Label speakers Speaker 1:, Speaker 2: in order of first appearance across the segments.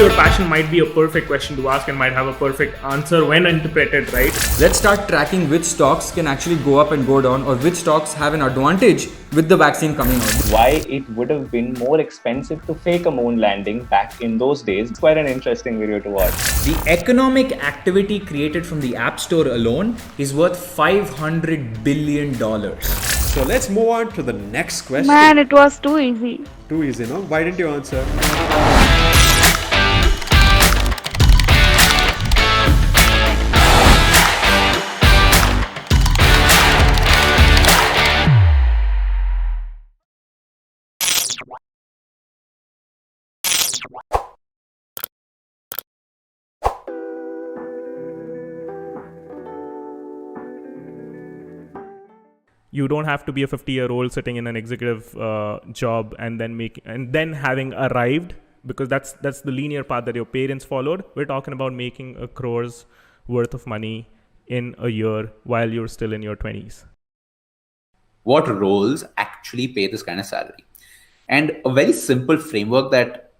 Speaker 1: your passion might be a perfect question to ask and might have a perfect answer when interpreted right.
Speaker 2: Let's start tracking which stocks can actually go up and go down, or which stocks have an advantage with the vaccine coming out.
Speaker 3: Why it would have been more expensive to fake a moon landing back in those days. It's quite an interesting video to watch.
Speaker 2: The economic activity created from the App Store alone is worth $500 billion.
Speaker 4: So let's move on to the next question.
Speaker 5: Man, it was too easy.
Speaker 4: Too easy, no? Why didn't you answer?
Speaker 1: You don't have to be a 50-year-old sitting in an executive job and then having arrived, because that's the linear path that your parents followed. We're talking about making a crores worth of money in a year while you're still in your 20s.
Speaker 6: What roles actually pay this kind of salary? And a very simple framework that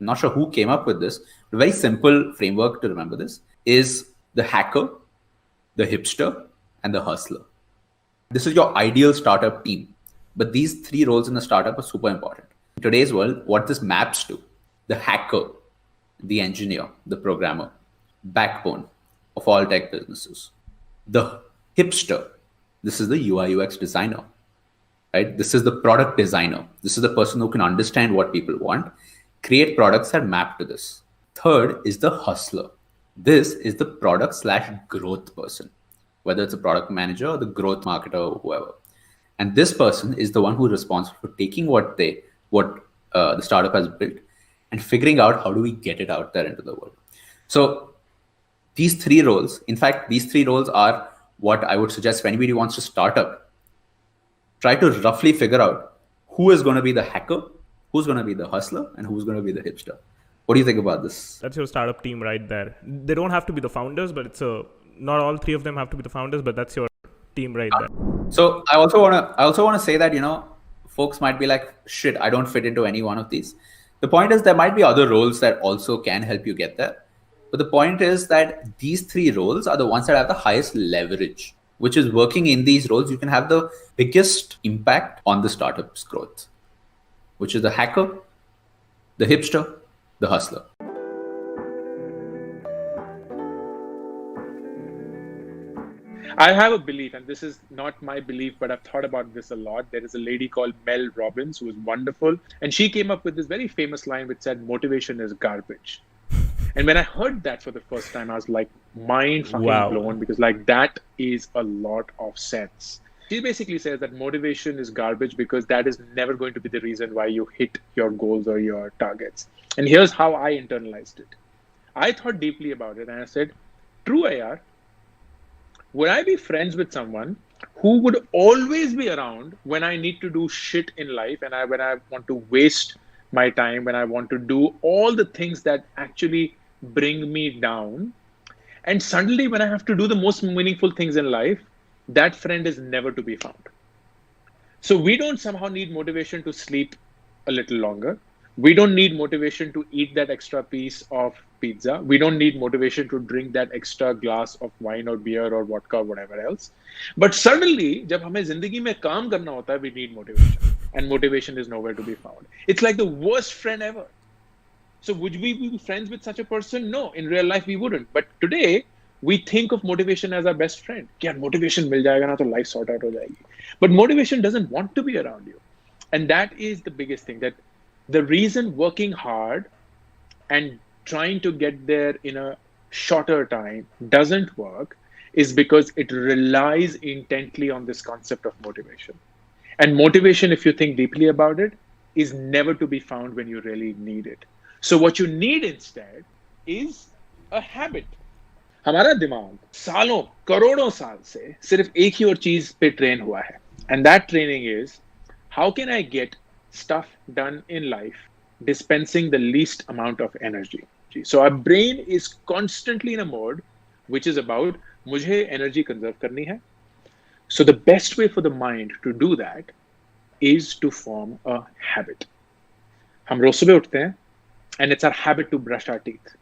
Speaker 6: I'm not sure who came up with this, but a very simple framework to remember this is the hacker, the hipster, and the hustler. This is your ideal startup team, but these three roles in the startup are super important. In today's world, what this maps to: the hacker, the engineer, the programmer, backbone of all tech businesses. The hipster, this is the UI UX designer, right? This is the product designer. This is the person who can understand what people want, create products that map to this. Third is the hustler. This is the product/growth person, whether it's a product manager or the growth marketer or whoever. And this person is the one who is responsible for taking what the startup has built and figuring out how do we get it out there into the world. So these three roles, in fact, these three roles are what I would suggest if anybody wants to start up. Try to roughly figure out who is going to be the hacker, who's going to be the hustler, and who's going to be the hipster. What do you think about this?
Speaker 1: That's your startup team right there. They don't have to be the founders, but not all three of them have to be the founders, but that's your team right there.
Speaker 6: So I also want to say that, folks might be like, shit, I don't fit into any one of these. The point is there might be other roles that also can help you get there. But the point is that these three roles are the ones that have the highest leverage, which is working in these roles. You can have the biggest impact on the startup's growth, which is the hacker, the hipster, the hustler.
Speaker 7: I have a belief, and this is not my belief, but I've thought about this a lot. There is a lady called Mel Robbins who is wonderful. And she came up with this very famous line which said, motivation is garbage. And when I heard that for the first time, I was like, mind fucking blown, because that is a lot of sense. She basically says that motivation is garbage because that is never going to be the reason why you hit your goals or your targets. And here's how I internalized it. I thought deeply about it and I said, true AR, would I be friends with someone who would always be around when I need to do shit in life and when I want to waste my time, when I want to do all the things that actually bring me down? And suddenly when I have to do the most meaningful things in life, that friend is never to be found. So we don't somehow need motivation to sleep a little longer. We don't need motivation to eat that extra piece of pizza. We don't need motivation to drink that extra glass of wine or beer or vodka or whatever else. But suddenly, जब हमें जिंदगी में काम करना होता है, we need motivation. And motivation is nowhere to be found. It's like the worst friend ever. So would we be friends with such a person? No, in real life we wouldn't. But today, we think of motivation as our best friend. Yeah, motivation मिल जाएगा ना तो life sort out हो जाएगी. But motivation doesn't want to be around you. And that is the biggest thing, that the reason working hard and trying to get there in a shorter time doesn't work is because it relies intently on this concept of motivation. And motivation, if you think deeply about it, is never to be found when you really need it. So what you need instead is a habit. हमारा दिमाग सालों करोड़ों साल से सिर्फ एक ही और चीज पे ट्रेन हुआ है. And that training is, how can I get stuff done in life dispensing the least amount of energy? So our brain is constantly in a mode which is about मुझे energy conserve करनी है. So the best way for the mind to do that is to form a habit. हम रोज सुबह उठते हैं, and it's our habit to brush our teeth.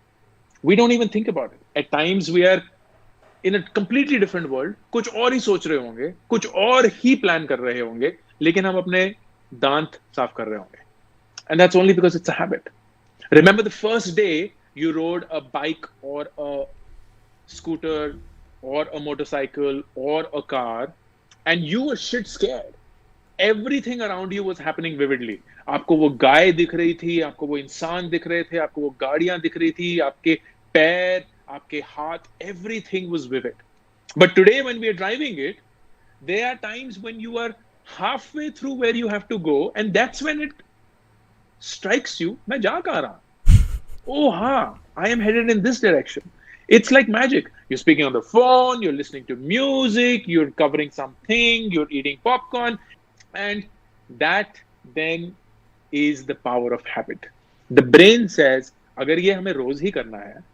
Speaker 7: We don't even think about it. At times we are in a completely different world, कुछ और ही सोच रहे होंगे, कुछ और ही प्लान कर रहे होंगे, लेकिन हम अपने दांत साफ कर रहे होंगे. And that's only because it's a habit. Remember the first day you rode a bike or a scooter or a motorcycle or a car and you were shit scared. Everything around you was happening vividly. आपको वो गाय दिख रही थी, आपको वो इंसान दिख रहे थे, आपको वो गाड़ियां दिख रही थी, आपके पैर, आपके हाथ, everything was vivid. But today when we are driving it, there are times when you are halfway through where you have to go and that's when it strikes you, मैं जा कहाँ रहा? Oh हाँ, I am headed in this direction. It's like magic. You're speaking on the phone, you're listening to music, you're covering something, you're eating popcorn, and that then is the power of habit. The brain says, अगर ये हमें रोज ही करना है,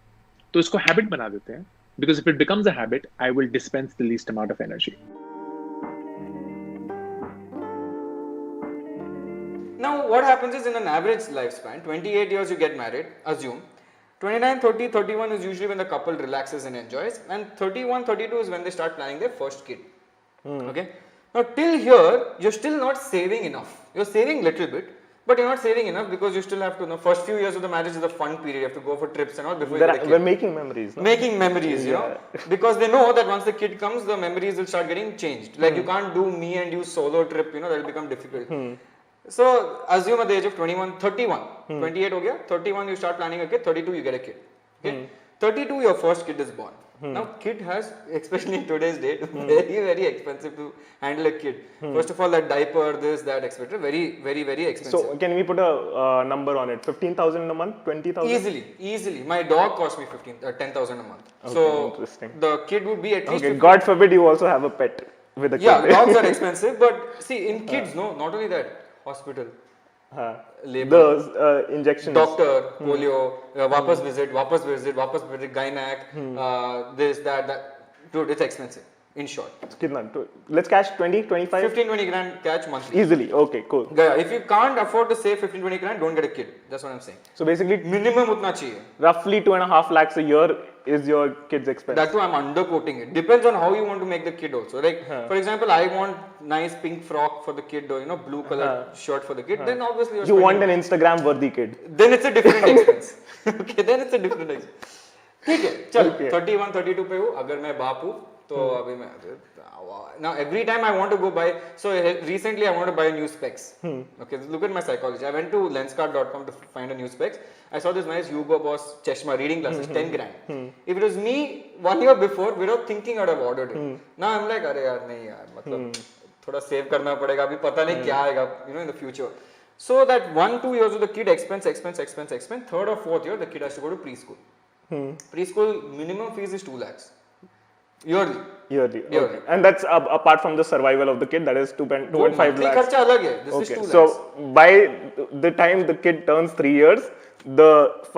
Speaker 7: तो इसको habit बना देते हैं. Because if it becomes a habit, I will dispense the least amount of energy.
Speaker 2: Now, what happens is in an average lifespan, 28 years you get married, assume. 29, 30, 31 is usually when the couple relaxes and enjoys, and 31, 32 is when they start planning their first kid. Okay? Now, till here, you're still not saving enough. You're saving little bit, but you're not saving enough because you still have to, first few years of the marriage is the fun period. You have to go for trips and all before you get a kid.
Speaker 1: We're making memories. No?
Speaker 2: Making memories, you know, because they know that once the kid comes, the memories will start getting changed. Like you can't do me and you solo trip, that will become difficult. So, assume at the age of 21, 31, 28 ho gaya, 31 you start planning a kid, 32 you get a kid. Okay? 32 your first kid is born. Now, kid has, especially in today's date, very, very expensive to handle a kid. First of all, that diaper, this, that, etc. Very, very, very expensive.
Speaker 1: So, can we put a number on it? 15,000 a month? 20,000?
Speaker 2: Easily. My dog cost me 10,000 a month.
Speaker 1: Okay,
Speaker 2: so,
Speaker 1: interesting.
Speaker 2: the kid would be at least.
Speaker 1: Okay, God forbid you also have a pet with a kid.
Speaker 2: Yeah, dogs are expensive, but see, in kids, no, not only that, hospital, labor,
Speaker 1: the injections,
Speaker 2: doctor, polio, वापस visit, gynac, this, that, dude, it's expensive. In short,
Speaker 1: let's catch 20, 25?
Speaker 2: 15, 20 grand catch monthly.
Speaker 1: Easily, okay, cool.
Speaker 2: Yeah, if you can't afford to save 15, 20 grand, don't get a kid. That's what I'm saying.
Speaker 1: So basically,
Speaker 2: minimum utna chahiye.
Speaker 1: Roughly 2.5 lakhs a year is your kid's expense.
Speaker 2: That too, I'm underquoting it. Depends on how you want to make the kid also. Like, for example, I want nice pink frock for the kid or, blue color shirt for the kid. Then obviously
Speaker 1: you want an Instagram worthy kid.
Speaker 2: Then it's a different expense. Okay, then it's a different expense. ठीक है, चल 31, 32 पे हूँ, अगर मैं बाप हूँ, तो अभी मैं now every time I want to go buy, so recently I want to buy a new specs. Okay, look at my psychology. I went to lenscart.com to find a new specs. I saw this nice Hugo Boss chashma reading glasses, 10 grand. If it was me 1 year before, without thinking I'd have ordered it. Now I'm like, अरे यार नहीं यार, मतलब थोड़ा save करना पड़ेगा, अभी पता नहीं क्या आएगा, in the future. So that 1-2 years of the kid expense. Third or fourth year, the kid has to go to preschool. Preschool minimum fees is 2 lakhs. Yearly.
Speaker 1: Okay. And that's apart from the survival of the kid, that is 2.5 lakhs.
Speaker 2: खर्चा अलग है. This is 2 lakhs.
Speaker 1: So by the time the kid turns 3 years,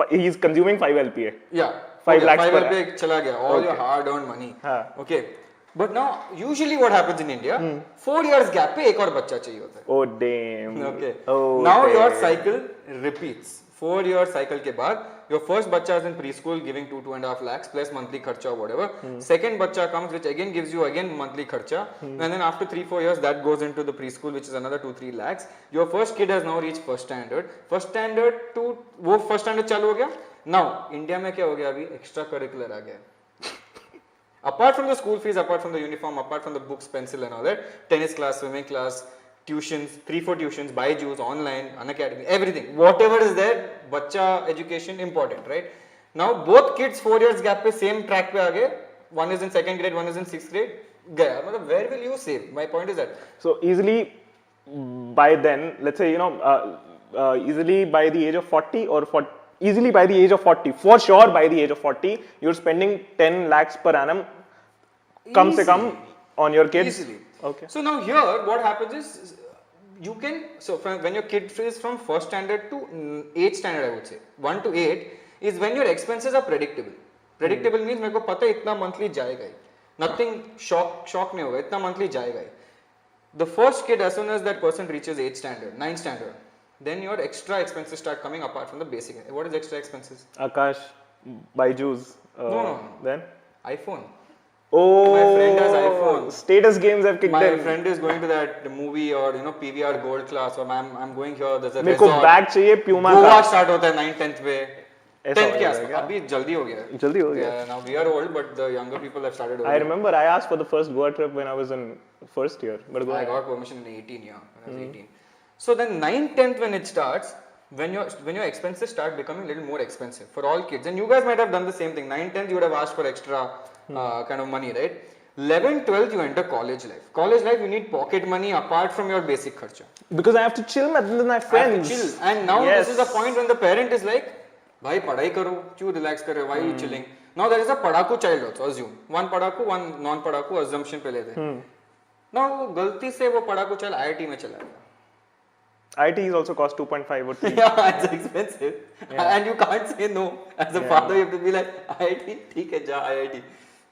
Speaker 1: he is consuming 5 LPA.
Speaker 2: Yeah.
Speaker 1: 5 lakhs
Speaker 2: 5
Speaker 1: per
Speaker 2: LPA चला गया. All your hard-earned money. Okay. But now, usually what happens in India, 4 years gap पे एक और बच्चा चाहिए होता है.
Speaker 1: Oh damn.
Speaker 2: Okay.
Speaker 1: Oh,
Speaker 2: now
Speaker 1: damn.
Speaker 2: your cycle repeats. 4 year cycle के बाद, your first bacha is in preschool giving 2.5 lakhs plus monthly kharcha or whatever. Second bacha comes which again gives you monthly kharcha. And then after 3-4 years that goes into the preschool which is another 2-3 lakhs. Your first kid has now reached first standard. First standard to वो first standard चालू हो गया. Now India में क्या हो गया अभी extra curricular आ गया. Apart from the school fees, apart from the uniform, apart from the books, pencil and all that, tennis class, swimming class, tuitions, 3-4 tuitions, Byju's, online, Unacademy, everything. Whatever is there, bacha education important, right? Now both kids 4 years gap pe same track pe aage. One is in 2nd grade, one is in 6th grade. Gaya. Where will you save? My point is that.
Speaker 1: So easily by then, let's say, easily by the age of 40 or easily by the age of 40, for sure by the age of 40, you're spending 10 lakhs per annum, kam se kam, on your kids.
Speaker 2: Easily.
Speaker 1: Okay.
Speaker 2: So now here, what happens is, you can, when your kid is from 1st standard to 8th standard, I would say, 1 to 8, is when your expenses are predictable. Predictable means मेरे को पता है इतना monthly जाएगा ही. Nothing shock नहीं होगा, इतना monthly जाएगा ही. The first kid, as soon as that person reaches 8th standard, 9th standard, then your extra expenses start coming apart from the basic. What is extra expenses?
Speaker 1: Akash, Byju's.
Speaker 2: No.
Speaker 1: Then?
Speaker 2: iPhone.
Speaker 1: Oh,
Speaker 2: My friend has iPhone.
Speaker 1: Status games have kicked
Speaker 2: My
Speaker 1: in.
Speaker 2: friend is going to that movie or PVR Gold Class, or I'm going here. There's a
Speaker 1: मेरे को
Speaker 2: resort.
Speaker 1: Bag चाहिए Puma
Speaker 2: Goa
Speaker 1: का.
Speaker 2: start होता है 9th 10th पे.
Speaker 1: ऐसा
Speaker 2: 10th
Speaker 1: हो
Speaker 2: के
Speaker 1: गया
Speaker 2: आसपास.
Speaker 1: क्या?
Speaker 2: अभी जल्दी हो गया.
Speaker 1: जल्दी हो गया.
Speaker 2: Yeah, now we are old, but the younger people have started.
Speaker 1: I remember I asked for the first Goa trip when I was in first year. But go
Speaker 2: I
Speaker 1: ahead.
Speaker 2: got permission in 18, yeah, when I was 18. So then 9th 10th when it starts, when your expenses start becoming a little more expensive for all kids, and you guys might have done the same thing. 9th 10th you would have asked for extra kind of money, right? 11th 12th you enter college life. College life you need pocket money apart from your basic kharcha.
Speaker 1: Because I have to chill with my
Speaker 2: I have to
Speaker 1: friends.
Speaker 2: chill. And now
Speaker 1: Yes.
Speaker 2: this is the point when the parent is like, bhai padhai karo, kyun relax kar rahe ho, why are you chilling? Now there is a padaku child also, assume. One padaku, one non-padaku, assumption pe lete hain. Now galti se wo padaku child IIT mein chala gaya.
Speaker 1: ITs also cost 2.5 or 3.
Speaker 2: Yeah, it's expensive. And you can't say no. As a father, you have to be like, IIT, theek hai, ja IIT.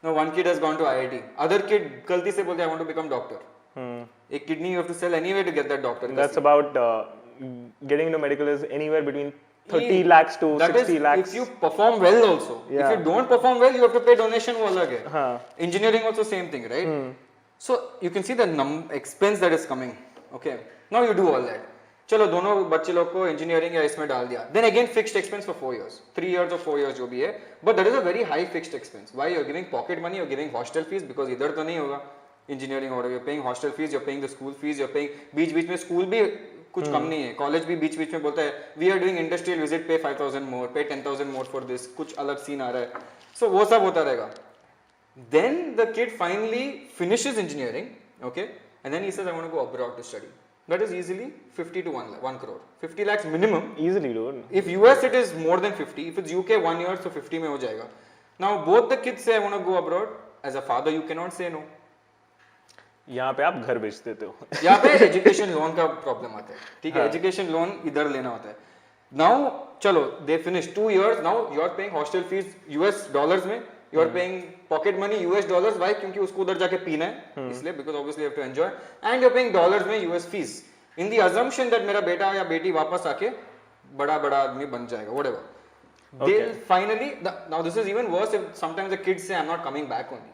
Speaker 2: Now, one kid has gone to IIT. Other kid, galti se bolte, I want to become doctor. A kidney you have to sell anyway to get that doctor.
Speaker 1: That's about getting into medical is anywhere between 30 lakhs to
Speaker 2: That
Speaker 1: 60
Speaker 2: is,
Speaker 1: lakhs.
Speaker 2: if you perform well also.
Speaker 1: Yeah.
Speaker 2: If you don't perform well, you have to pay donation, wo alag hai.
Speaker 1: Huh.
Speaker 2: Engineering also same thing, right? So, you can see the expense that is coming. Okay. Now you do all that. चलो दोनों बच्चे लोग को engineering या इसमें डाल दिया. Then again fixed expense for 4 years, 3 years or 4 years जो भी है. But that is a very high fixed expense. Why you're giving pocket money, you're giving hostel fees because इधर तो नहीं होगा engineering order. You're paying hostel fees, you're paying the school fees, you're paying बीच में school भी कुछ कम नहीं है. College भी बीच में बोलता है we are doing industrial visit, pay 5,000 more, pay 10,000 more for this. कुछ अलग scene आ रहा है. So वो सब होता रहेगा. Then the kid finally finishes engineering, okay, and then he says I want to go abroad to study. That is easily 50 to 1 crore. 50 lakhs minimum.
Speaker 1: Easily, dude.
Speaker 2: If US it is more than 50. If it's UK 1 year, so 50 में हो जाएगा. Now both the kids say I want to go abroad. As a father, you cannot say no.
Speaker 1: यहाँ पे आप घर बेच देते हो.
Speaker 2: यहाँ पे एजुकेशन लोन का प्रॉब्लम आता है. ठीक है, एजुकेशन लोन इधर लेना होता है. Now चलो they finish 2 years. Now you are paying hostel fees US dollars में. You are paying pocket money US dollars. Why? क्योंकि उसको उधर जाके पीना है. इसलिए because obviously you have to enjoy. And you are paying dollars में US fees. In the assumption that मेरा बेटा या बेटी वापस आके बड़ा आदमी बन जाएगा. Whatever. They'll finally. Now this is even worse if sometimes the kids say I'm not coming back only.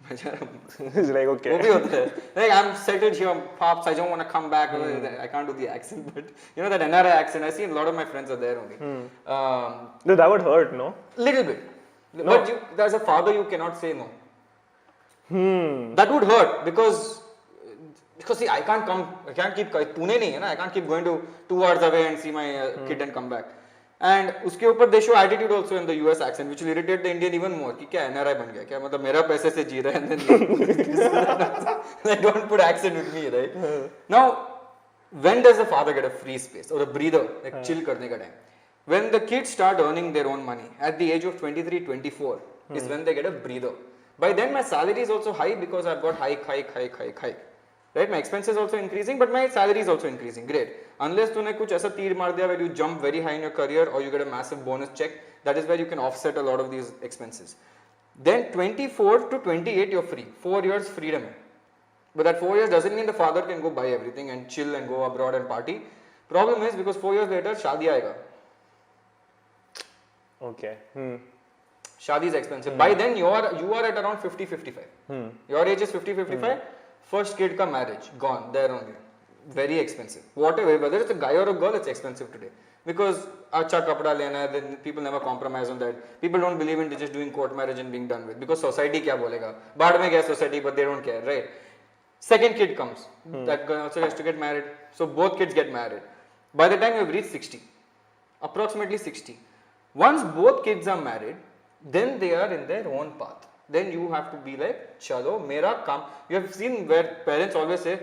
Speaker 1: It's like okay.
Speaker 2: वो भी होता है. Like I'm settled here, pops. I don't want to come back. I can't do the accent, but you know that NRI accent. I see a lot of my friends are there only.
Speaker 1: No, that would hurt, no?
Speaker 2: Little bit. No. But as a father, you cannot say no. That would hurt because see, I can't come. I can't keep. Pune nahi hai na. I can't keep going to 2 hours away and see my kid and come back. And उसके ऊपर they show attitude also in the US accent, which will irritate the Indian even more. कि क्या NRI बन गया? क्या मतलब मेरा पैसे से जी रहा है? And then they don't put accent with me, right? Now, when does the father get a free space or a breather, like chill करने का time? When the kids start earning their own money at the age of 23, 24 is when they get a breather. By then my salary is also high because I've got hike. Right? My expenses also increasing, but my salary is also increasing. Great. Unless तूने कुछ ऐसा तीर मार दिया where you jump very high in your career or you get a massive bonus check, that is where you can offset a lot of these expenses. Then 24 to 28 you're free. 4 years freedom. But that 4 years doesn't mean the father can go buy everything and chill and go abroad and party. Problem is because 4 years later शादी आएगा.
Speaker 1: Okay.
Speaker 2: Shadi is expensive. By then you are at around 50-55. Your age is 50-55. First kid ka marriage gone there only. Very expensive. Whatever, whether it's a guy or a girl, it's expensive today. Because acha kapda lena hai, then people never compromise on that. People don't believe in just doing court marriage and being done with. Because society kya bolega? Baad mein gaya society, but they don't care, right? Second kid comes. That girl also has to get married. So both kids get married. By the time you have reached 60, approximately 60. Once both kids are married, then they are in their own path. Then you have to be like, chalo, mera kaam. You have seen where parents always say,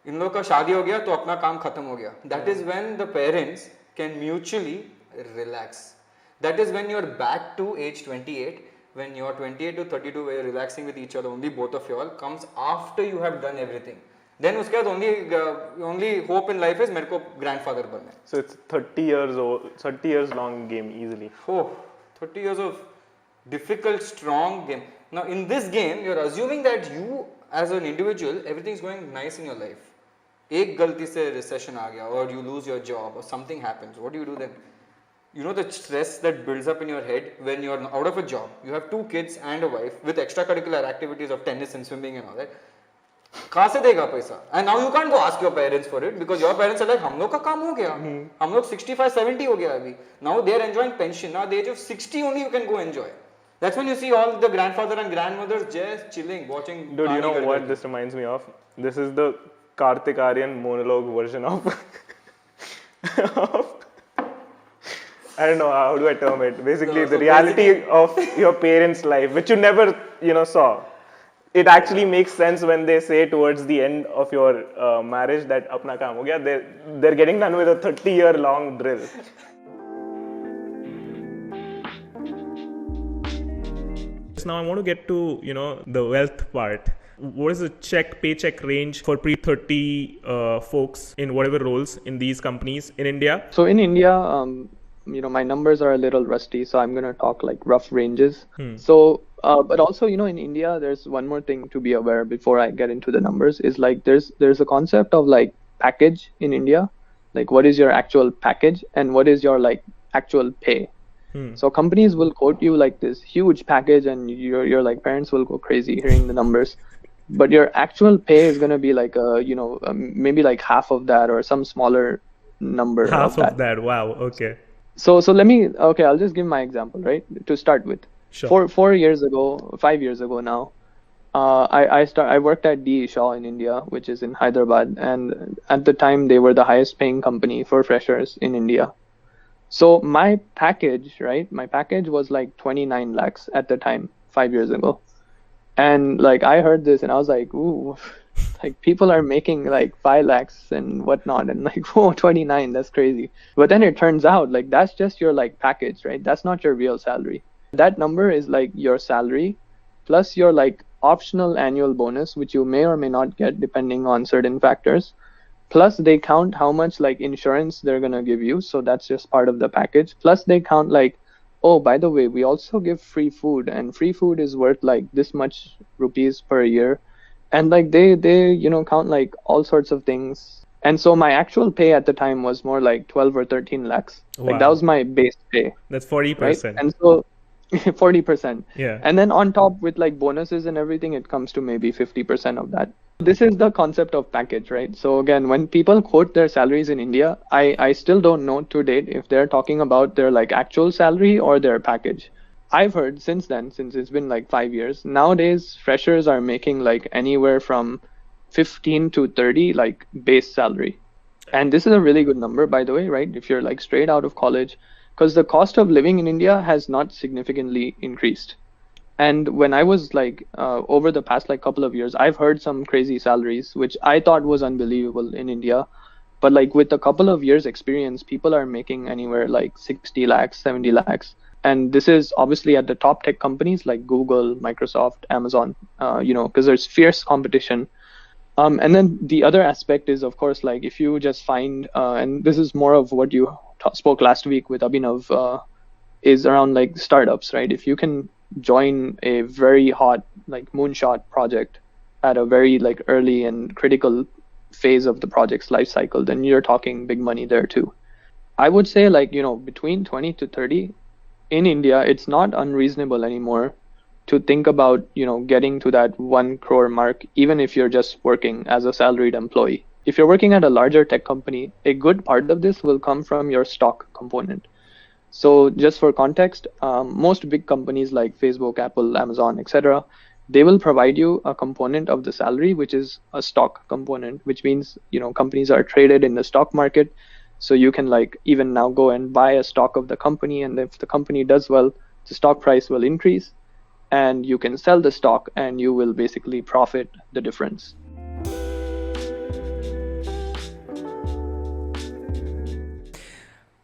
Speaker 2: in log ka shaadi ho gaya, to apna kaam khatam ho gaya. That is when the parents can mutually relax. That is when you are back to age 28. When you are 28 to 32, where you are relaxing with each other, only both of you all, comes after you have done everything. Then uske baad only hope in life is mereko grandfather banna.
Speaker 1: So it's 30 years long game easily.
Speaker 2: Oh, 30 years of difficult, strong game. Now in this game, you're assuming that you as an individual, everything is going nice in your life. एक गलती से recession आ गया, or you lose your job, or something happens, what do you do then? You know the stress that builds up in your head when you're out of a job, you have 2 kids and a wife with extracurricular activities of tennis and swimming and all that. कहाँ से देगा पैसा? And now you can't go ask your parents for it because your parents are like, हम लोग का काम हो गया, हम लोग 65, 70 हो गया अभी. Now they are enjoying pension. Now at the age of 60 only you can go enjoy. That's when you see all the grandfather and grandmothers just chilling, watching.
Speaker 1: Dude, you know what this reminds me of? This is the Karthik Aryan monologue version of I don't know, how do I term it? Basically, the reality of your parents' life, which you never, saw. It actually makes sense when they say towards the end of your marriage that apna kaam ho gaya. They're getting done with a 30-year-long drill. Now I want to get to, the wealth part. What is the paycheck range for pre-30 folks in whatever roles in these companies in India?
Speaker 5: So in India, my numbers are a little rusty, so I'm going to talk like rough ranges. So, but also, in India, there's one more thing to be aware before I get into the numbers is like there's a concept of like package in India, like what is your actual package and what is your like actual pay. So companies will quote you like this huge package and your like parents will go crazy hearing the numbers. But your actual pay is going to be like, maybe like half of that or some smaller number.
Speaker 1: Half of that. Wow. Okay.
Speaker 5: So I'll just give my example, right? To start with.
Speaker 1: Sure.
Speaker 5: 5 years ago now, I worked at DE Shaw in India, which is in Hyderabad. And at the time, they were the highest paying company for freshers in India. So my package was like 29 lakhs at the time, 5 years ago. And like I heard this and I was like, ooh, like people are making like 5 lakhs and whatnot. And like, oh, 29, that's crazy. But then it turns out like that's just your like package, right? That's not your real salary. That number is like your salary plus your like optional annual bonus, which you may or may not get depending on certain factors. Plus they count how much like insurance they're going to give you. So that's just part of the package. Plus they count like, oh, by the way, we also give free food and free food is worth like this much rupees per year. And like they count like all sorts of things. And so my actual pay at the time was more like 12 or 13 lakhs.
Speaker 1: Wow.
Speaker 5: Like that was my base pay.
Speaker 1: That's 40%.
Speaker 5: Right? And so 40%.
Speaker 1: Yeah.
Speaker 5: And then on top with like bonuses and everything, it comes to maybe 50% of that. This is the concept of package, right? So again, when people quote their salaries in India, I still don't know to date if they're talking about their like actual salary or their package. I've heard since it's been like 5 years, nowadays freshers are making like anywhere from 15 to 30 like base salary. And this is a really good number, by the way, right? If you're like straight out of college, because the cost of living in India has not significantly increased. And when I was like over the past like couple of years, I've heard some crazy salaries, which I thought was unbelievable in India. But like with a couple of years experience, people are making anywhere like 60 lakhs, 70 lakhs. And this is obviously at the top tech companies like Google, Microsoft, Amazon, because there's fierce competition. And then the other aspect is, of course, like if you just find, and this is more of what you spoke last week with Abhinav, is around like startups, right? If you can join a very hot like moonshot project at a very like early and critical phase of the project's life cycle, then you're talking big money there too. I would say like, between 20 to 30 in India, it's not unreasonable anymore to think about, getting to that 1 crore mark, even if you're just working as a salaried employee. If you're working at a larger tech company, a good part of this will come from your stock component. So just for context, most big companies like Facebook, Apple, Amazon, etc., they will provide you a component of the salary, which is a stock component, which means, companies are traded in the stock market. So you can like even now go and buy a stock of the company. And if the company does well, the stock price will increase and you can sell the stock and you will basically profit the difference.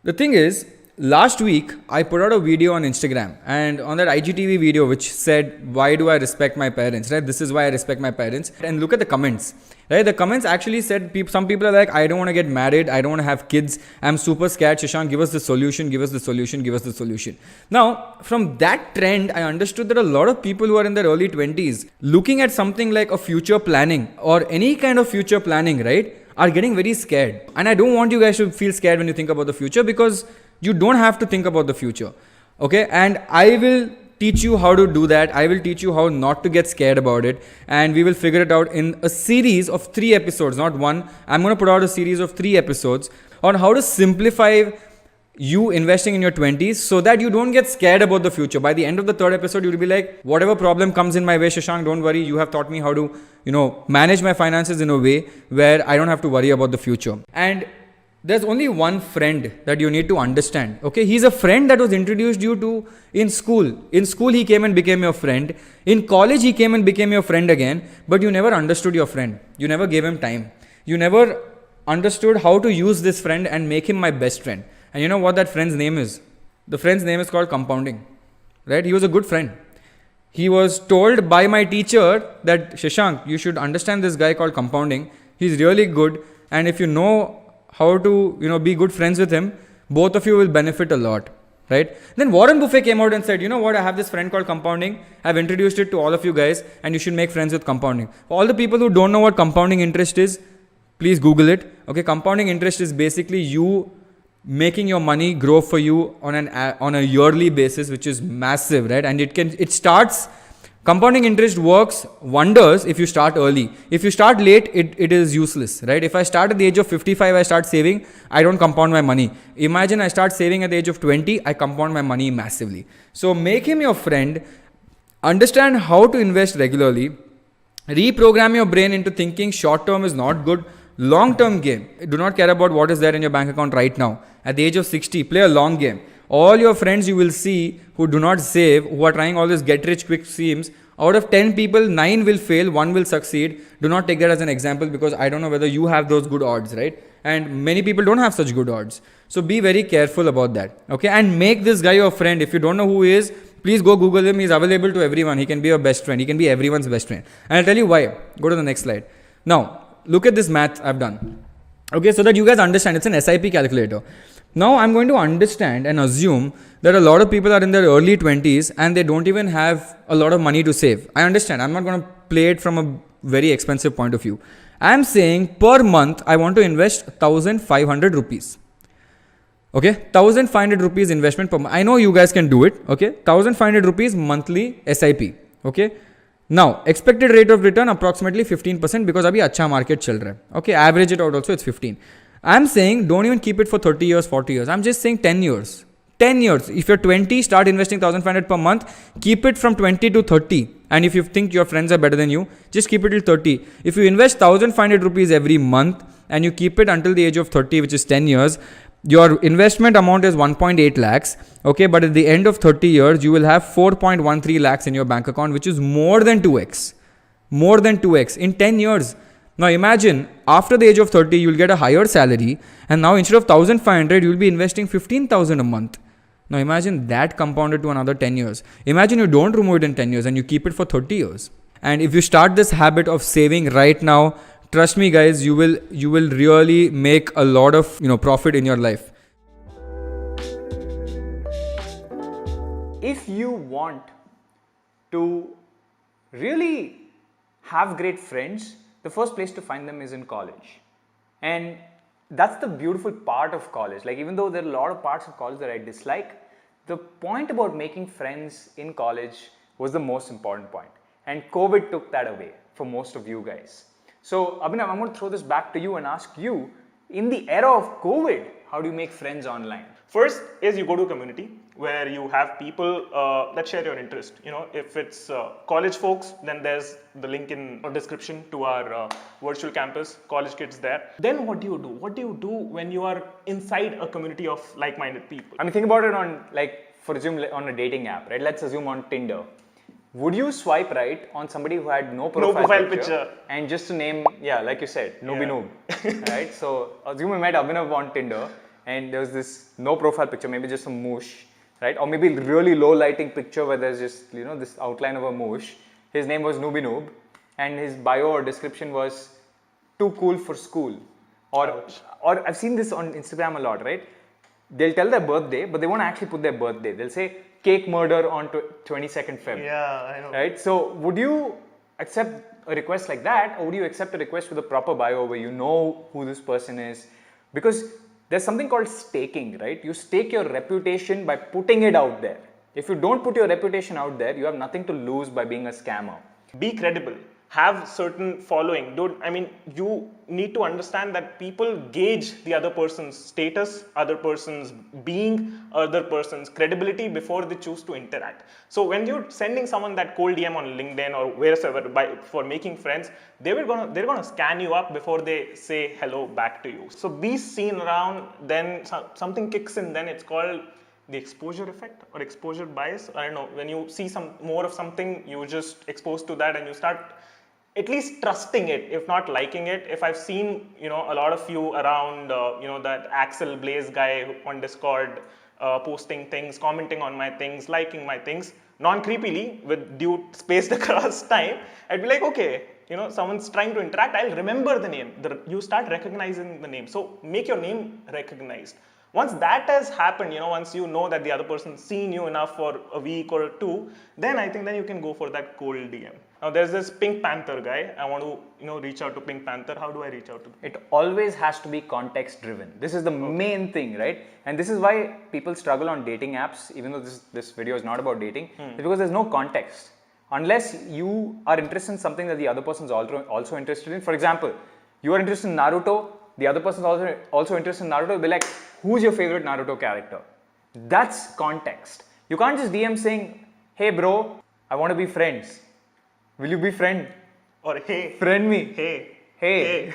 Speaker 8: The thing is, last week, I put out a video on Instagram, and on that IGTV video which said, why do I respect my parents, right? This is why I respect my parents. And look at the comments, right? The comments actually said, some people are like, I don't want to get married. I don't want to have kids. I'm super scared. Shashank, give us the solution, give us the solution, give us the solution. Now, from that trend, I understood that a lot of people who are in their early 20s, looking at something like a future planning or any kind of future planning, right, are getting very scared. And I don't want you guys to feel scared when you think about the future, because you don't have to think about the future. Okay, and I will teach you how to do that. I will teach you how not to get scared about it, and we will figure it out in a series of 3 episodes, not one. I'm going to put out a series of 3 episodes on how to simplify you investing in your 20s so that you don't get scared about the future. By the end of the 3rd episode, you'll be like, whatever problem comes in my way, Shashank, don't worry. You have taught me how to, manage my finances in a way where I don't have to worry about the future. And there's only one friend that you need to understand. Okay, he's a friend that was introduced you to in school. In school, he came and became your friend. In college, he came and became your friend again. But you never understood your friend. You never gave him time. You never understood how to use this friend and make him my best friend. And you know what that friend's name is? The friend's name is called compounding. Right? He was a good friend. He was told by my teacher that, Shashank, you should understand this guy called compounding. He's really good. And if you know how to, be good friends with him, both of you will benefit a lot, right? Then Warren Buffett came out and said, you know what, I have this friend called compounding. I've introduced it to all of you guys, and you should make friends with compounding. For all the people who don't know what compounding interest is, please Google it. Okay, compounding interest is basically you making your money grow for you on a yearly basis, which is massive, right? And compounding interest works wonders if you start early. If you start late, it is useless, right? If I start at the age of 55, I start saving, I don't compound my money. Imagine I start saving at the age of 20, I compound my money massively. So make him your friend, understand how to invest regularly, reprogram your brain into thinking short term is not good, long term game. Do not care about what is there in your bank account right now. At the age of 60, play a long game. All your friends you will see who do not save, who are trying all this get rich quick schemes, out of 10 people, 9 will fail, 1 will succeed. Do not take that as an example, because I don't know whether you have those good odds, right? And many people don't have such good odds. So be very careful about that. Okay, and make this guy your friend. If you don't know who he is, please go Google him. He's available to everyone. He can be your best friend. He can be everyone's best friend. And I'll tell you why. Go to the next slide. Now, look at this math I've done. Okay, so that you guys understand, it's an SIP calculator. Now I'm going to understand and assume that a lot of people are in their early 20s and they don't even have a lot of money to save. I understand. I'm not going to play it from a very expensive point of view. I'm saying per month, I want to invest 1,500 rupees. Okay, 1,500 rupees investment per month. I know you guys can do it. Okay, 1,500 rupees monthly SIP. Okay. Now, expected rate of return approximately 15% because abhi acha market chal raha hai. Okay, average it out also, it's 15. I'm saying don't even keep it for 30 years, 40 years. I'm just saying 10 years. 10 years. If you're 20, start investing 1,500 per month. Keep it from 20 to 30. And if you think your friends are better than you, just keep it till 30. If you invest 1,500 rupees every month and you keep it until the age of 30, which is 10 years, your investment amount is 1.8 lakhs. Okay, but at the end of 30 years, you will have 4.13 lakhs in your bank account, which is more than 2x. More than 2x in 10 years. Now imagine after the age of 30, you'll get a higher salary, and now instead of 1,500, you'll be investing 15,000 a month. Now imagine that compounded to another 10 years. Imagine you don't remove it in 10 years and you keep it for 30 years. And if you start this habit of saving right now, trust me guys, you will really make a lot of profit in your life.
Speaker 9: If you want to really have great friends, the first place to find them is in college. And that's the beautiful part of college. Like, even though there are a lot of parts of college that I dislike, the point about making friends in college was the most important point. And COVID took that away for most of you guys. So, Abhinav, I'm going to throw this back to you and ask you, in the era of COVID, how do you make friends online?
Speaker 1: First is you go to a community where you have people that share your interest. If it's college folks, then there's the link in the description to our virtual campus, college kids there. Then what do you do? What do you do when you are inside a community of like-minded people?
Speaker 9: I mean, think about it on, for example, on a dating app, right? Let's assume on Tinder. Would you swipe right on somebody who had no profile picture and just a name, like you said, Nooby Noob, right? So assume we met Abhinav on Tinder and there was this no profile picture, maybe just a moosh, right? Or maybe really low lighting picture where there's just, this outline of a moosh. His name was Nooby Noob and his bio or description was too cool for school. Or I've seen this on Instagram a lot, right? They'll tell their birthday, but they won't actually put their birthday. They'll say cake murder on 22nd Feb.
Speaker 1: Yeah, I know.
Speaker 9: Right? So would you accept a request like that, or would you accept a request with a proper bio where you know who this person is? Because there's something called staking, right? You stake your reputation by putting it out there. If you don't put your reputation out there, you have nothing to lose by being a scammer.
Speaker 1: Be credible. Have certain following. You need to understand that people gauge the other person's status, other person's being, other person's credibility before they choose to interact. So when you're sending someone that cold DM on LinkedIn or wherever for making friends, they're gonna scan you up before they say hello back to you. So be seen around, then something kicks in, then it's called the exposure effect or exposure bias. I don't know, when you see some more of something, you just exposed to that and you start at least trusting it, if not liking it. If I've seen, a lot of you around, that Axel Blaze guy on Discord, posting things, commenting on my things, liking my things, non-creepily with due spaced across time, I'd be like, okay, someone's trying to interact, I'll remember the name. You start recognizing the name. So make your name recognized. Once that has happened, once you know that the other person's seen you enough for a week or two, then I think then you can go for that cold DM. Now there's this Pink Panther guy. I want to, reach out to Pink Panther. How do I reach out to them?
Speaker 9: It always has to be context driven. This is the main thing, right? And this is why people struggle on dating apps, even though this video is not about dating, it's because there's no context. Unless you are interested in something that the other person's also interested in. For example, you are interested in Naruto, the other person's also interested in Naruto, be like, who's your favorite Naruto character? That's context. You can't just DM saying, hey bro, I want to be friends. Will you be friend?
Speaker 1: Or hey.
Speaker 9: Friend me.
Speaker 1: Hey.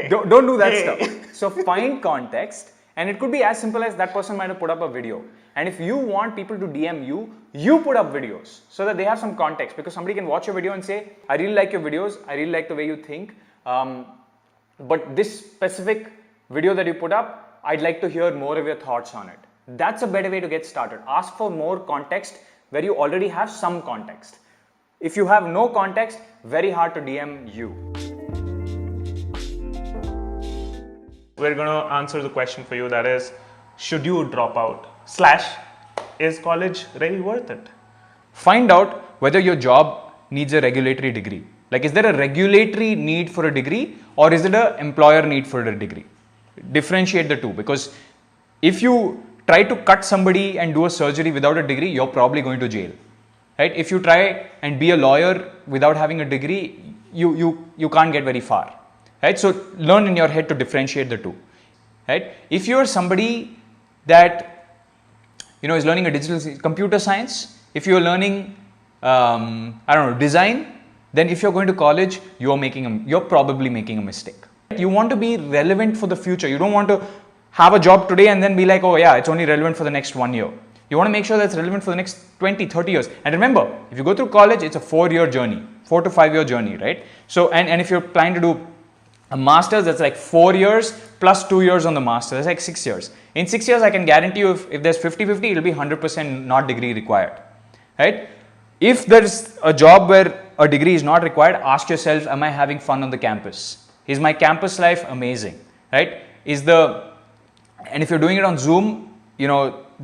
Speaker 9: Don't do that stuff. So find context, and it could be as simple as that person might have put up a video. And if you want people to DM you, you put up videos so that they have some context, because somebody can watch your video and say, I really like your videos, I really like the way you think. But this specific video that you put up, I'd like to hear more of your thoughts on it. That's a better way to get started. Ask for more context where you already have some context. If you have no context, very hard to DM you.
Speaker 1: We're going to answer the question for you, that is, should you drop out? / is college really worth it?
Speaker 9: Find out whether your job needs a regulatory degree. Like, is there a regulatory need for a degree, or is it an employer need for a degree? Differentiate the two, because if you try to cut somebody and do a surgery without a degree, you're probably going to jail. Right? If you try and be a lawyer without having a degree, you can't get very far. Right? So learn in your head to differentiate the two. Right? If you're somebody that is learning a digital computer science, if you're learning design, then if you're going to college, you're probably making a mistake. You want to be relevant for the future. You don't want to have a job today and then be like, oh yeah, it's only relevant for the next 1 year. You want to make sure that's relevant for the next 20, 30 years. And remember, if you go through college, it's a 4-year journey, 4 to 5 year journey, right? So, and if you're planning to do a master's, that's like 4 years plus 2 years on the master, that's like 6 years. In 6 years, I can guarantee you if there's 50-50, it'll be 100% not degree required, right? If there's a job where a degree is not required, ask yourself, am I having fun on the campus? Is my campus life amazing, right? And if you're doing it on Zoom,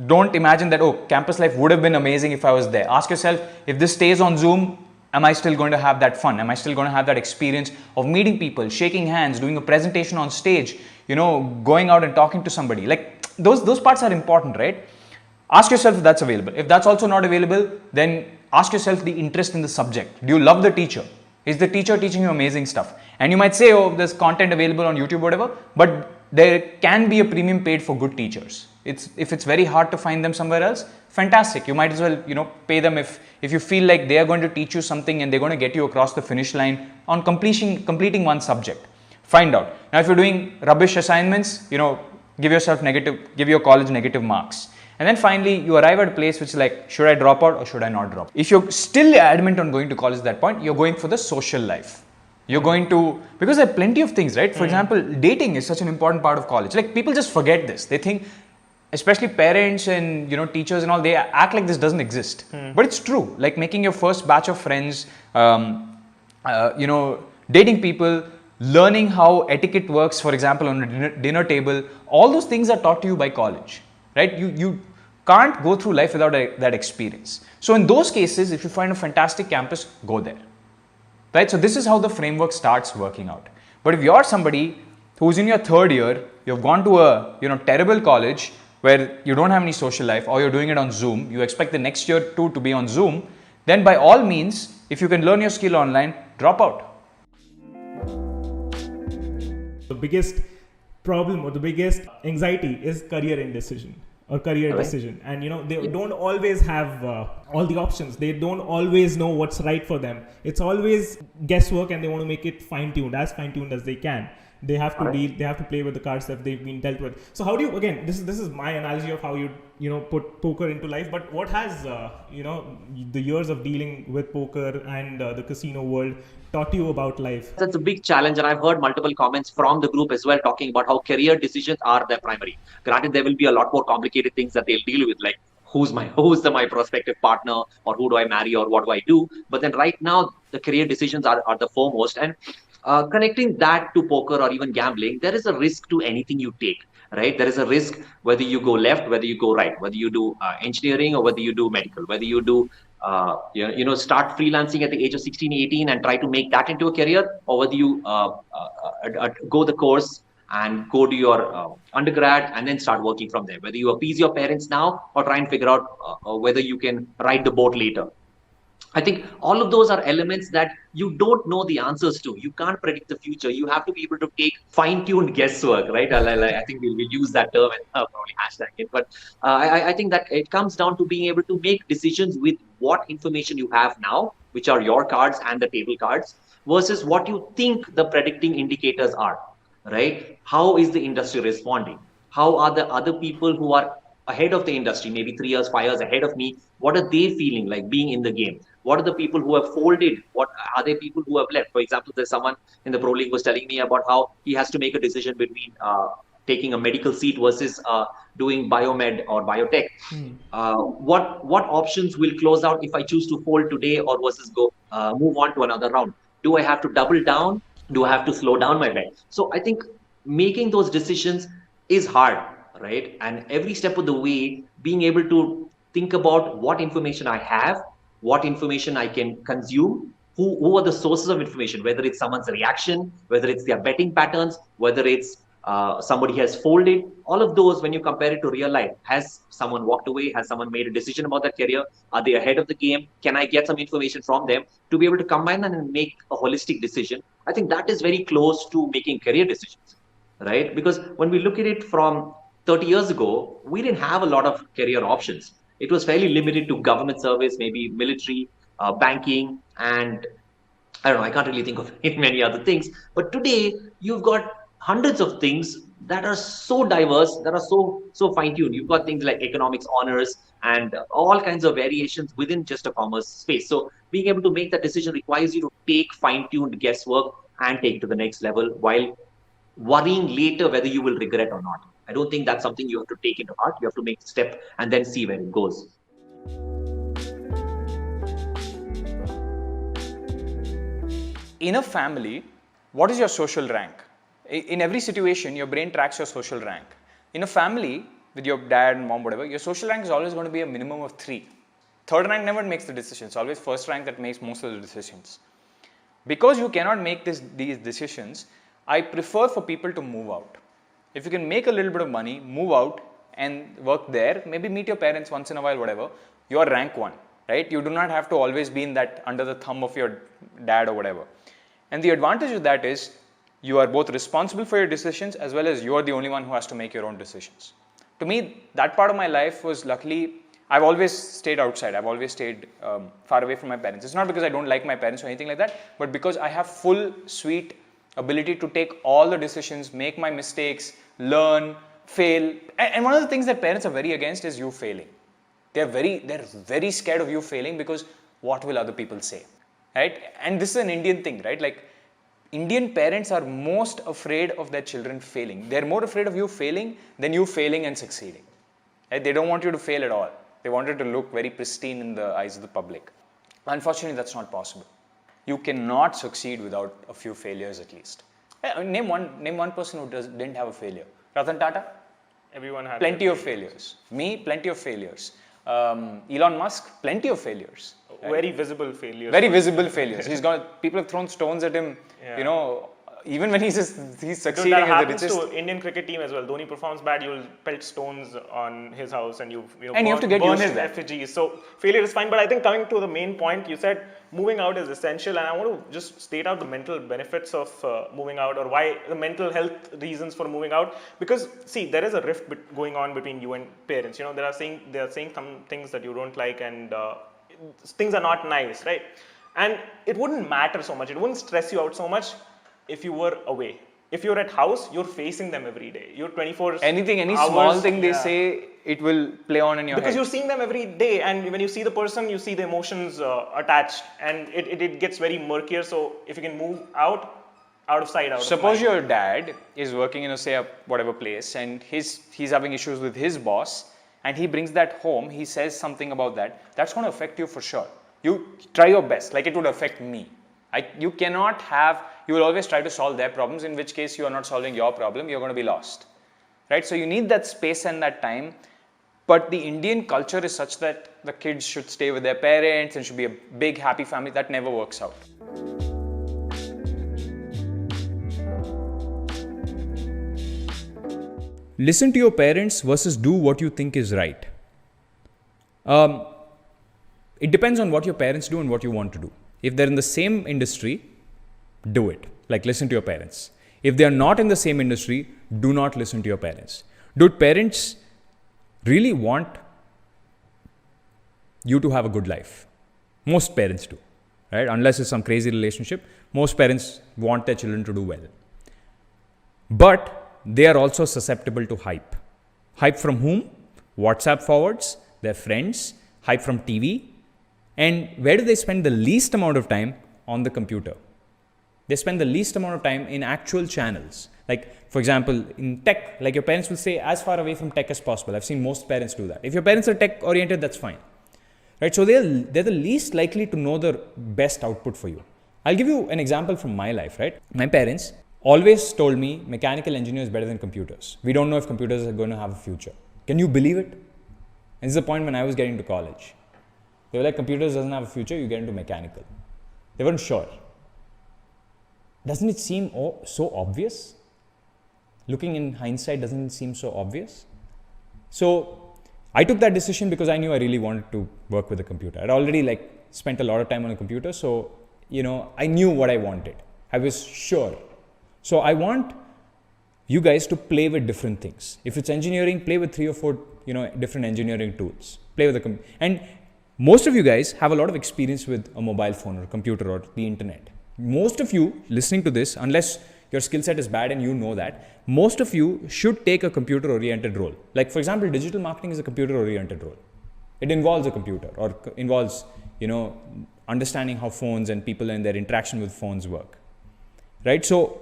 Speaker 9: don't imagine that, oh, campus life would have been amazing if I was there. Ask yourself, if this stays on Zoom, am I still going to have that fun? Am I still going to have that experience of meeting people, shaking hands, doing a presentation on stage, going out and talking to somebody? Like those parts are important, right? Ask yourself if that's available. If that's also not available, then ask yourself the interest in the subject. Do you love the teacher? Is the teacher teaching you amazing stuff? And you might say, oh, there's content available on YouTube, whatever, but there can be a premium paid for good teachers. If it's very hard to find them somewhere else, fantastic. You might as well, pay them if you feel like they are going to teach you something and they're going to get you across the finish line on completing one subject. Find out. Now, if you're doing rubbish assignments, give your college negative marks. And then finally, you arrive at a place which is like, should I drop out or should I not drop? If you're still adamant on going to college at that point, you're going for the social life. You're going to, because there are plenty of things, right? For example, dating is such an important part of college. Like, people just forget this. They think, especially parents and teachers and all, they act like this doesn't exist. But it's true. Like making your first batch of friends, dating people, learning how etiquette works, for example, on a dinner table, all those things are taught to you by college, right? You can't go through life without that experience. So in those cases, if you find a fantastic campus, go there. right? So this is how the framework starts working out. But if you're somebody who's in your third year, you've gone to a terrible college where you don't have any social life, or you're doing it on Zoom, you expect the next year too to be on Zoom, then by all means, if you can learn your skill online, drop out.
Speaker 1: The biggest problem or the biggest anxiety is career indecision or career decision, and they don't always have all the options. They don't always know what's right for them. It's always guesswork, and they want to make it fine-tuned as they can. They have to play with the cards that they've been dealt with. So how do you, again, this is my analogy of how you put poker into life, but what has the years of dealing with poker and the casino world taught you about life?
Speaker 10: That's a big challenge, and I've heard multiple comments from the group as well talking about how career decisions are their primary. Granted, there will be a lot more complicated things that they'll deal with, like who's my prospective partner, or who do I marry, or what do I do. But then right now, the career decisions are the foremost. And connecting that to poker or even gambling, there is a risk to anything you take, right? There is a risk whether you go left, whether you go right, whether you do engineering or whether you do medical, whether you do start freelancing at the age of 16, 18 and try to make that into a career, or whether you go the course and go to your undergrad and then start working from there, whether you appease your parents now or try and figure out whether you can ride the boat later. I think all of those are elements that you don't know the answers to. You can't predict the future. You have to be able to take fine-tuned guesswork, right? I think we'll use that term and probably hashtag it. But I think that it comes down to being able to make decisions with what information you have now, which are your cards and the table cards, versus what you think the predicting indicators are, right? How is the industry responding? How are the other people who are ahead of the industry, maybe 3 years, 5 years ahead of me, what are they feeling like being in the game? What are the people who have folded? What are they people who have left? For example, there's someone in the Pro League was telling me about how he has to make a decision between taking a medical seat versus doing biomed or biotech. What options will close out if I choose to fold today or versus go move on to another round? Do I have to double down? Do I have to slow down my bet? So I think making those decisions is hard, right? And every step of the way, being able to think about what information I have, what information I can consume, who are the sources of information, whether it's someone's reaction, whether it's their betting patterns, whether it's somebody has folded, all of those, when you compare it to real life, has someone walked away, has someone made a decision about their career, are they ahead of the game, can I get some information from them to be able to combine them and make a holistic decision? I think that is very close to making career decisions, right? Because when we look at it from 30 years ago, we didn't have a lot of career options. It was fairly limited to government service, maybe military, banking, and I don't know, I can't really think of many other things. But today, you've got hundreds of things that are so diverse, that are so fine-tuned. You've got things like economics honors and all kinds of variations within just a commerce space. So being able to make that decision requires you to take fine-tuned guesswork and take it to the next level while worrying later whether you will regret or not. I don't think that's something you have to take into heart. You have to make a step and then see where it goes.
Speaker 9: In a family, what is your social rank? In every situation, your brain tracks your social rank. In a family, with your dad and mom, whatever, your social rank is always going to be a minimum of 3. Third rank never makes the decisions. It's always first rank that makes most of the decisions. Because you cannot make these decisions, I prefer for people to move out. If you can make a little bit of money, move out and work there, maybe meet your parents once in a while, whatever, you're rank 1, right? You do not have to always be in that under the thumb of your dad or whatever. And the advantage of that is you are both responsible for your decisions as well as you're the only one who has to make your own decisions. To me, that part of my life was luckily, I've always stayed outside. I've always stayed far away from my parents. It's not because I don't like my parents or anything like that, but because I have full, sweet ability to take all the decisions, make my mistakes, learn, fail. And one of the things that parents are very against is you failing. They're very scared of you failing because what will other people say, right? And this is an Indian thing, right? Like Indian parents are most afraid of their children failing. They're more afraid of you failing than you failing and succeeding. Right? They don't want you to fail at all. They want it to look very pristine in the eyes of the public. Unfortunately, that's not possible. You cannot succeed without a few failures at least. Name one person who didn't have a failure. Ratan Tata?
Speaker 1: Everyone had
Speaker 9: plenty of failures. Me, plenty of failures. Elon Musk, plenty of failures. Right?
Speaker 1: Very visible failures.
Speaker 9: Very visible failures. People have thrown stones at him, you know, even when he's succeeding
Speaker 1: that
Speaker 9: as the
Speaker 1: happens
Speaker 9: richest.
Speaker 1: to Indian cricket team as well. Dhoni performs bad, you'll pelt stones on his house and you
Speaker 9: have to get
Speaker 1: burn
Speaker 9: used to
Speaker 1: his
Speaker 9: that.
Speaker 1: effigies. So failure is fine, but I think coming to the main point, you said moving out is essential, and I want to just state out the mental benefits of moving out, or why the mental health reasons for moving out. Because see, there is a rift going on between you and parents. You know, they are saying some things that you don't like, and things are not nice, right? And it wouldn't matter so much. It wouldn't stress you out so much if you were away. If you're at house, you're facing them every day. You're 24
Speaker 9: any
Speaker 1: hours,
Speaker 9: small thing they say, it will play on in your
Speaker 1: because
Speaker 9: head.
Speaker 1: you're seeing them every day, and when you see the person, you see the emotions attached, and it gets very murkier. So if you can move out of sight, out
Speaker 9: Suppose
Speaker 1: of mind.
Speaker 9: your dad is working in a whatever place, and he's having issues with his boss, and he brings that home, he says something about that, that's going to affect you for sure. You try your best, like it would affect me. You will always try to solve their problems, in which case you are not solving your problem, you're going to be lost. Right? So you need that space and that time. But the Indian culture is such that the kids should stay with their parents and should be a big happy family. That never works out.
Speaker 8: Listen to your parents versus do what you think is right. It depends on what your parents do and what you want to do. If they're in the same industry, do it. Like, listen to your parents. If they are not in the same industry, do not listen to your parents. Do parents really want you to have a good life? Most parents do, right? Unless it's some crazy relationship, most parents want their children to do well. But they are also susceptible to hype. Hype from whom? WhatsApp forwards, their friends, hype from TV. And where do they spend the least amount of time? On the computer. They spend the least amount of time in actual channels. Like, for example, in tech, like your parents will say, as far away from tech as possible. I've seen most parents do that. If your parents are tech oriented, that's fine. Right? So they're the least likely to know the best output for you. I'll give you an example from my life, right? My parents always told me mechanical engineer is better than computers. We don't know if computers are going to have a future. Can you believe it? And this is the point when I was getting to college. They were like, computers doesn't have a future, you get into mechanical. They weren't sure. Doesn't it seem so obvious? Looking in hindsight, doesn't it seem so obvious? So I took that decision because I knew I really wanted to work with a computer. I'd already spent a lot of time on a computer, so I knew what I wanted. I was sure. So I want you guys to play with different things. If it's engineering, play with 3 or 4 different engineering tools. Play with and most of you guys have a lot of experience with a mobile phone or a computer or the internet. Most of you listening to this, unless your skill set is bad and you know that, most of you should take a computer-oriented role. Like, for example, digital marketing is a computer-oriented role. It involves a computer or involves, understanding how phones and people and their interaction with phones work. Right? So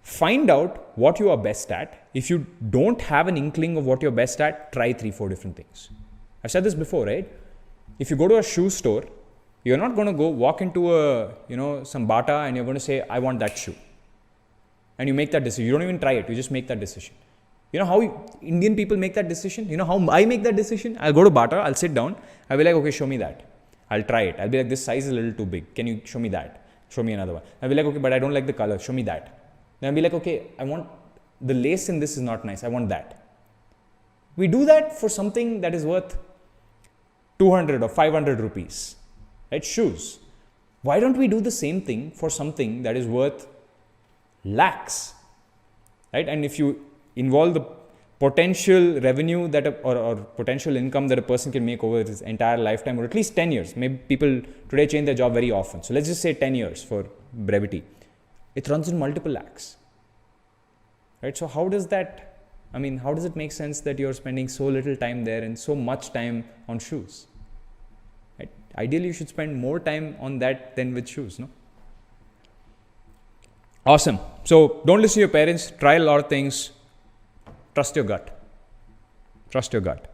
Speaker 8: find out what you are best at. If you don't have an inkling of what you're best at, try 3-4 different things. I've said this before, right? If you go to a shoe store, you're not going to go walk into some Bata and you're going to say, I want that shoe. And you make that decision. You don't even try it. You just make that decision. You know how Indian people make that decision? You know how I make that decision? I'll go to Bata, I'll sit down. I'll be like, okay, show me that. I'll try it. I'll be like, this size is a little too big. Can you show me that? Show me another one. I'll be like, okay, but I don't like the color. Show me that. Then I'll be like, okay, I want the lace in this is not nice. I want that. We do that for something that is worth 200 or 500 rupees. Right? Shoes. Why don't we do the same thing for something that is worth lakhs? Right? And if you involve the potential revenue that or potential income that a person can make over his entire lifetime, or at least 10 years. Maybe people today change their job very often. So let's just say 10 years for brevity. It runs in multiple lakhs. Right? So how does it make sense that you're spending so little time there and so much time on shoes? Right? Ideally, you should spend more time on that than with shoes, no? Awesome. So don't listen to your parents. Try a lot of things. Trust your gut. Trust your gut.